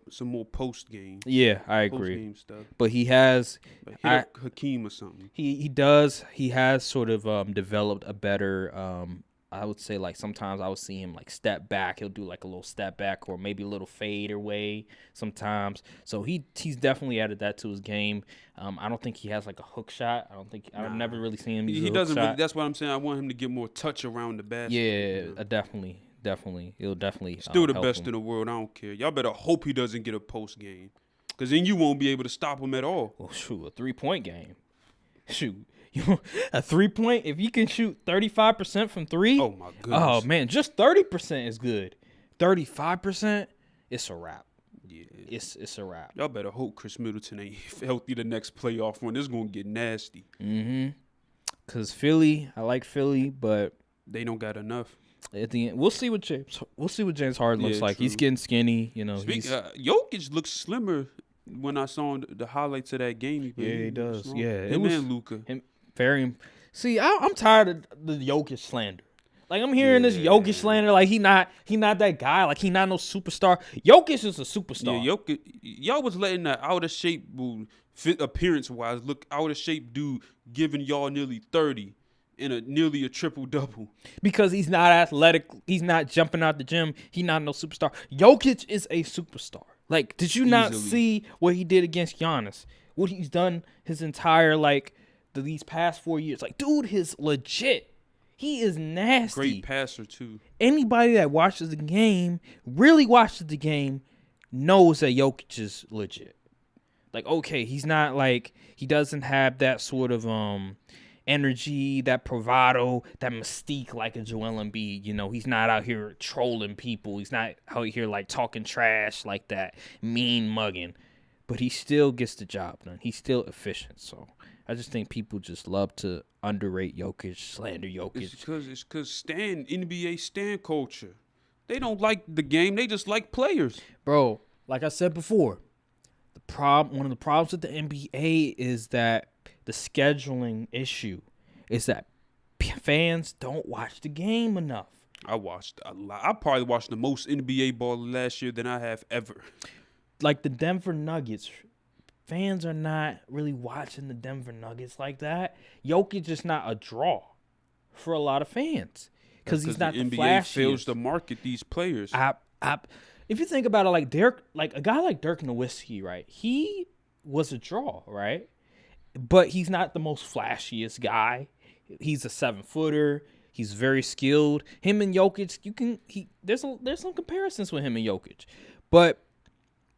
some more post game.
Yeah, I agree.
Post game stuff.
But he has
Hakeem or something.
He does. He has sort of developed a better. I would say, like, sometimes I would see him like step back. He'll do like a little step back or maybe a little fade away sometimes. So he's definitely added that to his game. I don't think he has like a hook shot. I've never really seen him use a hook
doesn't
shot.
really, that's what I'm saying. I want him to get more touch around the basket.
Yeah, definitely. He'll definitely
still the
help
best
him.
in the world. I don't care. Y'all better hope he doesn't get a post game, because then you won't be able to stop him at all.
Well, shoot, a 3-point game. Shoot. A 3-point, if you can shoot 35% from three.
Oh, my goodness.
Oh, man, just 30% is good. 35%, it's a wrap.
Yeah.
It's a wrap.
Y'all better hope Chris Middleton ain't healthy the next playoff run. This is going to get nasty.
Mm-hmm. Because I like Philly, but
they don't got enough.
At the end, we'll see what James Harden looks like.
True.
He's getting skinny,
Jokic looks slimmer when I saw the highlights of that game.
He does. Yeah,
him and Luka.
See, I'm tired of the Jokic slander. Like, I'm hearing this Jokic slander. Like, he not that guy. Like, he not no superstar. Jokic is a superstar.
Yeah, Jokic. Y'all was letting that out of shape, fit appearance wise, look out of shape dude giving y'all nearly 30 in nearly a triple double. Because
he's not athletic. He's not jumping out the gym. He not no superstar. Jokic is a superstar. Like, did you not see what he did against Giannis? What he's done his entire these past 4 years. Like, dude is legit. He is nasty.
Great passer, too.
Anybody that watches the game, really watches the game, knows that Jokic is legit. Like, okay, he's not he doesn't have that sort of energy, that bravado, that mystique like a Joel Embiid. He's not out here trolling people. He's not out here talking trash like that, mean mugging. But he still gets the job done. He's still efficient. So I just think people just love to underrate Jokic, slander Jokic.
It's because NBA stan culture. They don't like the game. They just like players.
Bro, like I said before, one of the problems with the NBA is that the scheduling issue is that fans don't watch the game enough.
I watched a lot. I probably watched the most NBA ball last year than I have ever.
Like the Denver Nuggets, fans are not really watching the Denver Nuggets like that. Jokic is not a draw for a lot of fans because he's not the
NBA
flashiest.
fails to market these players.
If you think about it, like Dirk, like a guy like Dirk Nowitzki, right? He was a draw, right? But he's not the most flashiest guy. He's a 7-footer. He's very skilled. Him and Jokic, there's some comparisons with him and Jokic, but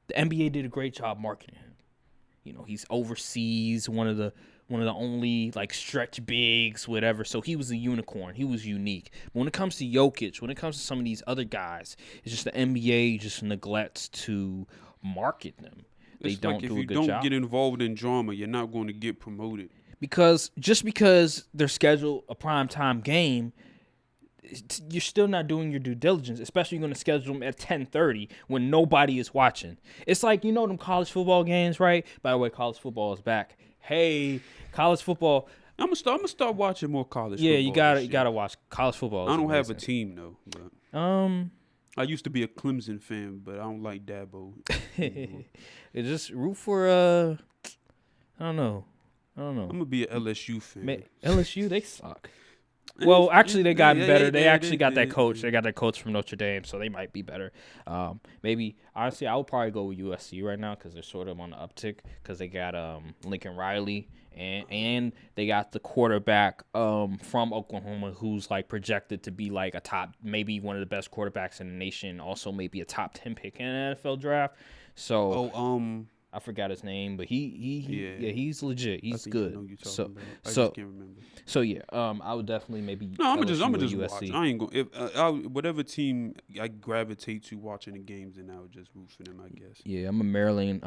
the NBA did a great job marketing him. He's overseas, one of the only stretch bigs, whatever. So he was a unicorn. He was unique. But when it comes to Jokic, when it comes to some of these other guys, it's just the NBA just neglects to market them. They don't do a good job.
If you don't get involved in drama, you're not going to get promoted.
Because they're scheduled a primetime game, you're still not doing your due diligence, especially you're going to schedule them at 10:30 when nobody is watching. It's like, them college football games, right? By the way, college football is back. Hey, college football.
I'm gonna start watching more college football.
Yeah, you gotta watch college football.
I don't have a team though.
But,
I used to be a Clemson fan, but I don't like Dabo.
It just root for I don't know.
I'm gonna be an LSU fan.
LSU, they suck. Well, actually, they got better. They actually
they
got that
did.
coach. They got that coach from Notre Dame, so they might be better. Maybe honestly, I would probably go with USC right now because they're sort of on the uptick because they got Lincoln Riley and they got the quarterback from Oklahoma who's like projected to be like a top, maybe one of the best quarterbacks in the nation. Also, maybe a top 10 pick in the NFL draft. So, I forgot his name, but he's legit. He's good. So
I just can't remember.
So yeah, I would definitely maybe.
No, I'm
LSU
gonna
or
just
USC.
watch. I ain't going. Whatever team I gravitate to watching the games, and I would just root for them. I guess.
Yeah, I'm a Maryland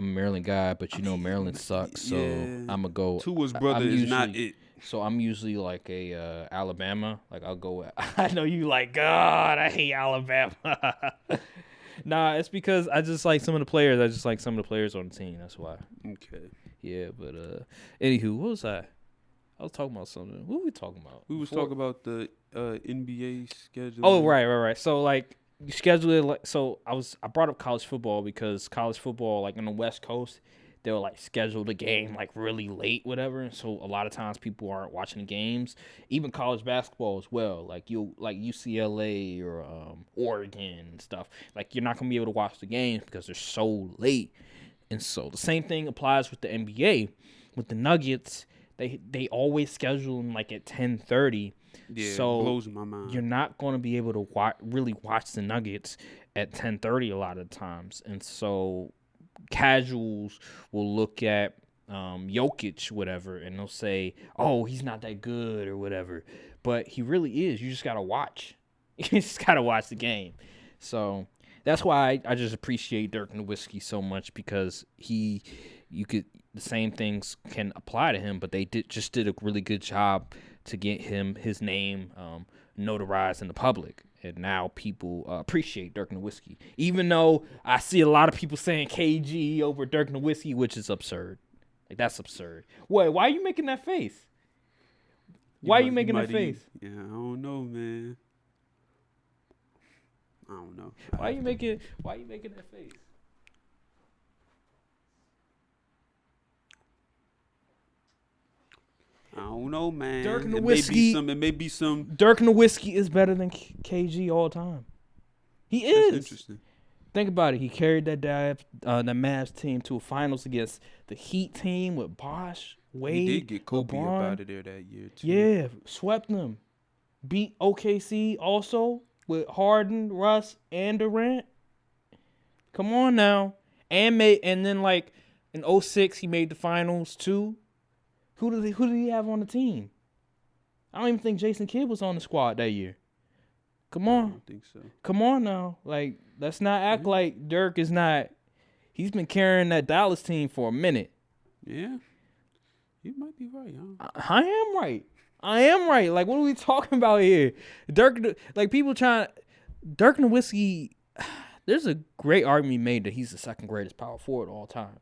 guy, but Maryland sucks. So I'm gonna go.
Tua's brother is not it.
So I'm usually like a Alabama. Like I'll go with. I know you like God. I hate Alabama. Nah, it's because I just like some of the players. I just like some of the players on the team. That's why.
Okay.
Yeah, but anywho, what was I? I was talking about something. What were we talking about?
We was talking about the NBA schedule.
Oh, right. So like you schedule it like so. I brought up college football because college football, like on the West Coast, they'll like schedule the game like really late, whatever. And so a lot of times people aren't watching the games. Even college basketball as well. Like UCLA or Oregon and stuff. Like you're not gonna be able to watch the games because they're so late. And so the same thing applies with the NBA. With the Nuggets, they always schedule them like at 10:30.
Yeah,
so
it blows my mind.
You're not going to be able to really watch the Nuggets at 10:30 a lot of times. And so casuals will look at Jokic, whatever, and they'll say, "Oh, he's not that good" or whatever. But he really is. You just gotta watch. You just gotta watch the game. So that's why I just appreciate Dirk Nowitzki so much because the same things can apply to him, but they did a really good job to get his name notarized in the public. And now people appreciate Dirk Nowitzki. Even though I see a lot of people saying KG over Dirk Nowitzki, which is absurd. Like, that's absurd. Wait, why are you making that face? Why are you making that face?
Yeah, I don't know, man. I don't know.
Why are you making that face?
I don't know, man.
Dirk Nowitzki.
It may be some.
Dirk Nowitzki is better than KG all the time. He is.
That's interesting.
Think about it. He carried that Mavs team to a finals against the Heat team with Bosh, Wade,
He did get Kobe
LeBron.
up out of there that year too.
Yeah, swept them. Beat OKC also with Harden, Russ, and Durant. Come on now. And then like in 2006 he made the finals too. Who did he have on the team? I don't even think Jason Kidd was on the squad that year. Come on.
I don't think so.
Come on now. Like, let's not act like Dirk is not. He's been carrying that Dallas team for a minute.
Yeah. You might be right, huh?
I am right. Like, what are we talking about here? Dirk Nowitzki, there's a great argument made that he's the second greatest power forward of all time.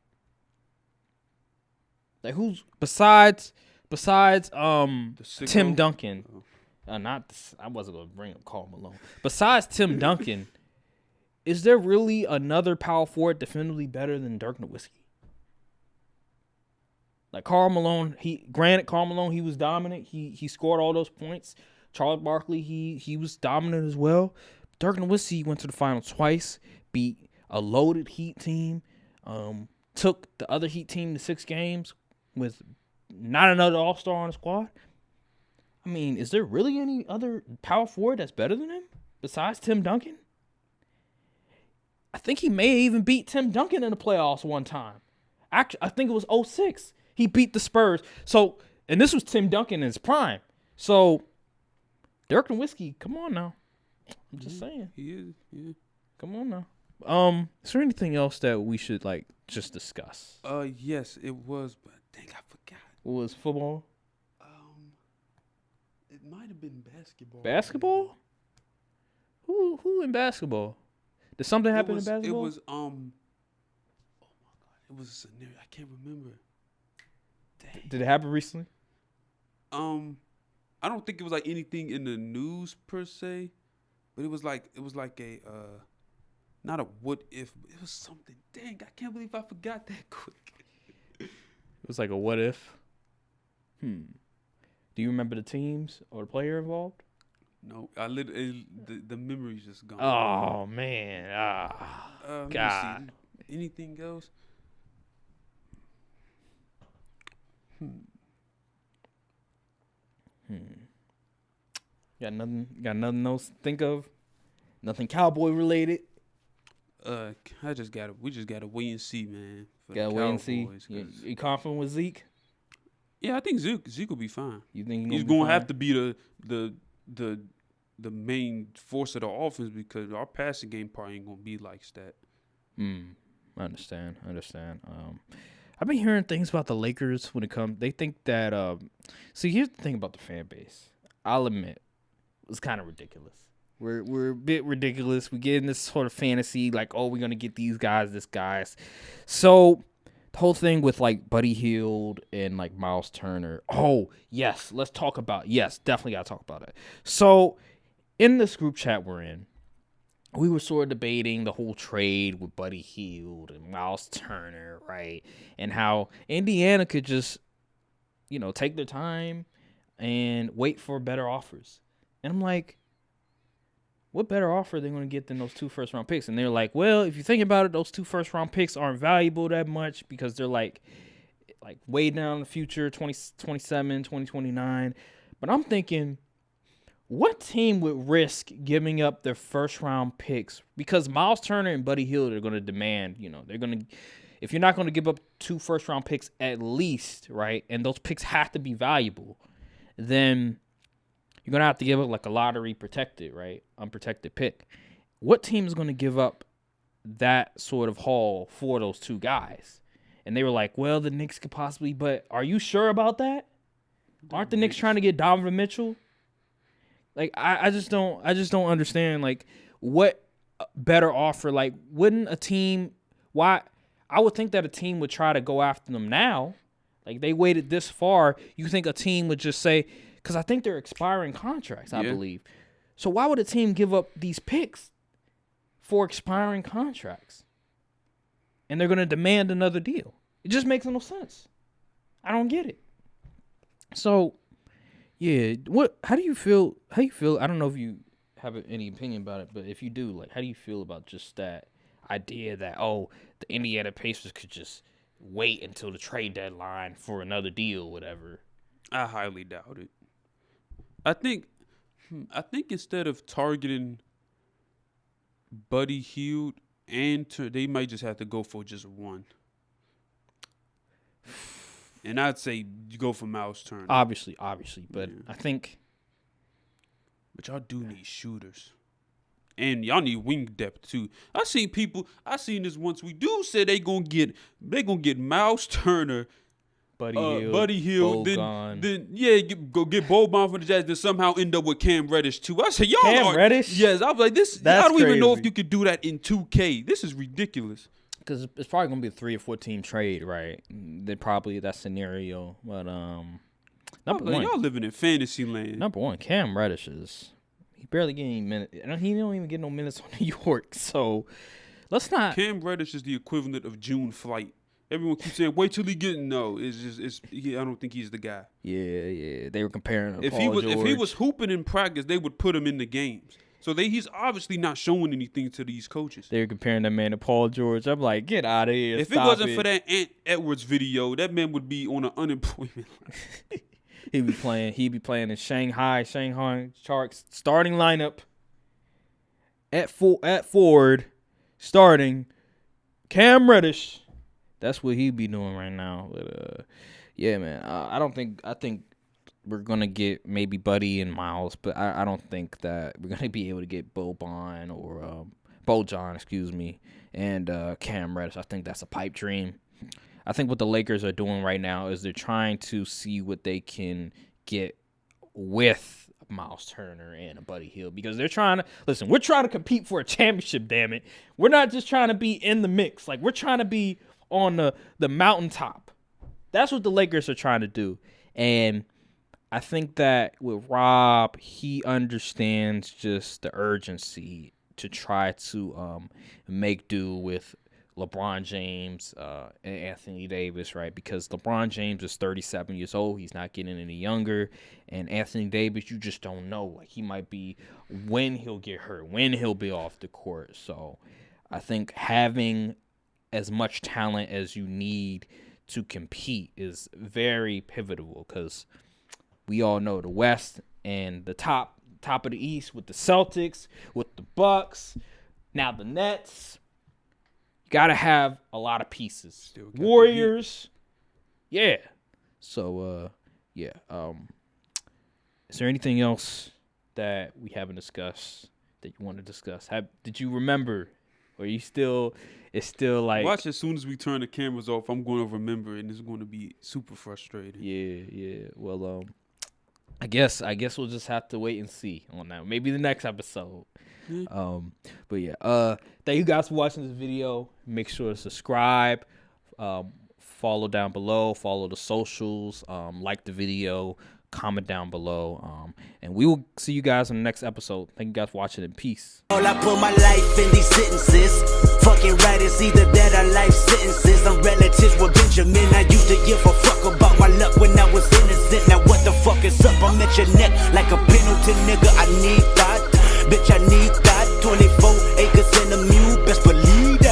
Like, who's besides Tim Duncan? I wasn't gonna bring up Karl Malone. Besides Tim Duncan, is there really another power forward definitively better than Dirk Nowitzki? Like Karl Malone, Karl Malone, he was dominant. He scored all those points. Charles Barkley, he was dominant as well. Dirk Nowitzki went to the final twice, beat a loaded Heat team, took the other Heat team to 6 games with not another All-Star on the squad. I mean, is there really any other power forward that's better than him besides Tim Duncan? I think he may even beat Tim Duncan in the playoffs one time. Actually, I think it was 2006. He beat the Spurs. So, and this was Tim Duncan in his prime. So, Dirk Nowitzki, come on now. I'm just saying.
He is, yeah.
Come on now. Is there anything else that we should like just discuss?
Yes, it was, but dang, I forgot.
What was football?
It might have been basketball.
Basketball? Who in basketball? Did something happen in basketball?
It was oh my god, it was a scenario. I can't remember. Dang.
Did it happen recently?
I don't think it was like anything in the news per se, but it was like a not a what if, but it was something. Dang, I can't believe I forgot that quick.
It was like a what if. Do you remember the teams or the player involved?
No, the memory's just gone.
Oh man,
Let me
God.
see. Anything else?
Got nothing else to think of? Nothing Cowboy related?
We just gotta wait and see, man. For
Gotta
the
wait and see.
Cowboys, 'cause-
You confident with Zeke?
Yeah, I think Zeke will be fine.
You think
He's gonna have to be the main force of the offense because our passing game probably ain't gonna be like that.
I understand. I've been hearing things about the Lakers when it comes. They think that. See, here's the thing about the fan base. I'll admit, it's kind of ridiculous. We're a bit ridiculous. We get in this sort of fantasy like, oh, we're gonna get these guys, this guys. So the whole thing with like Buddy Hield and like Miles Turner. Oh yes, let's talk about. Yes, definitely gotta talk about it. So in this group chat we're in, we were sort of debating the whole trade with Buddy Hield and Miles Turner, right? And how Indiana could just, take their time and wait for better offers. And I'm like, what better offer are they going to get than those 2 first-round picks? And they're like, well, if you think about it, those 2 first-round picks aren't valuable that much because they're like way down in the future, 2027, 2029. But I'm thinking, what team would risk giving up their first-round picks? Because Miles Turner and Buddy Hield are going to demand, they're going to, if you're not going to give up 2 first-round picks at least, right, and those picks have to be valuable, then you're going to have to give up like a lottery protected, right, unprotected pick. What team is going to give up that sort of haul for those 2 guys? And they were like, well, the Knicks could possibly, but are you sure about that? Aren't the Knicks trying to get Donovan Mitchell? Like, I just don't understand, like, what better offer, like, wouldn't a team, why, I would think that a team would try to go after them now. Like, they waited this far, you think a team would just say, because I think they're expiring contracts, I believe. So why would a team give up these picks for expiring contracts? And they're going to demand another deal. It just makes no sense. I don't get it. So, yeah, how do you feel? I don't know if you have any opinion about it, but if you do, like, how do you feel about just that idea that, the Indiana Pacers could just wait until the trade deadline for another deal, whatever?
I highly doubt it. I think instead of targeting Buddy Hield they might just have to go for just one. And I'd say you go for Miles Turner.
Obviously, but
Yeah.
I think.
But y'all do need shooters. And y'all need wing depth too. I seen this once. We do say they gonna get Miles Turner, Buddy Hield,
Bogan.
then go get Boban for the Jazz, then somehow end up with Cam Reddish too. I said, y'all
Cam Reddish?
Yes, I was like, this.
That's
I don't even know if
crazy.
you could do that in 2K. This is ridiculous.
Because it's probably gonna be a 3 or 4 team trade, right? They're probably that scenario, but number one,
y'all living in fantasy land.
number one, Cam Reddish he barely get any minutes. He don't even get no minutes on New York. So let's not.
Cam Reddish is the equivalent of June Flight. Everyone keeps saying, "Wait till he get." No, I don't think he's the guy.
Yeah. They were comparing him to
If
Paul George.
he was hooping in practice, they would put him in the games. So he's obviously not showing anything to these coaches.
They were comparing that man to Paul George. I'm like, get out of here.
If it wasn't for that Ant Edwards video, that man would be on an unemployment line.
He'd be playing in Shanghai Sharks starting lineup at forward, starting Cam Reddish. That's what he'd be doing right now. But yeah, man. I think we're gonna get maybe Buddy and Miles, but I don't think that we're gonna be able to get Bojan or Bojan, and Cam Reddish. I think that's a pipe dream. I think what the Lakers are doing right now is they're trying to see what they can get with Miles Turner and a Buddy Hield, because they're trying to listen. We're trying to compete for a championship. Damn it, we're not just trying to be in the mix. Like, we're trying to be on the mountaintop. That's what the Lakers are trying to do, and I think that with Rob, he understands just the urgency to try to make do with LeBron James and Anthony Davis, right? Because LeBron James is 37 years old. He's not getting any younger. And Anthony Davis, you just don't know. Like, he might be when he'll get hurt, when he'll be off the court. So I think having as much talent as you need to compete is very pivotal, because we all know the West and the top of the East with the Celtics, with the Bucks, now the Nets. You got to have a lot of pieces. Warriors. Yeah. So, yeah. Is there anything else that we haven't discussed that you want to discuss? Did you remember? Or it's still like...
Watch, as soon as we turn the cameras off, I'm going to remember, and it's going to be super frustrating.
Yeah. Well, I guess we'll just have to wait and see on that. Maybe the next episode.
Yeah.
But yeah, thank you guys for watching this video. Make sure to subscribe, follow down below, follow the socials, like the video, comment down below, and we will see you guys in the next episode. Thank you guys for watching, and peace.
All I put my life in these sentences. Fucking right, it's either that or life sentences. I'm relatives with Benjamin. I used to give a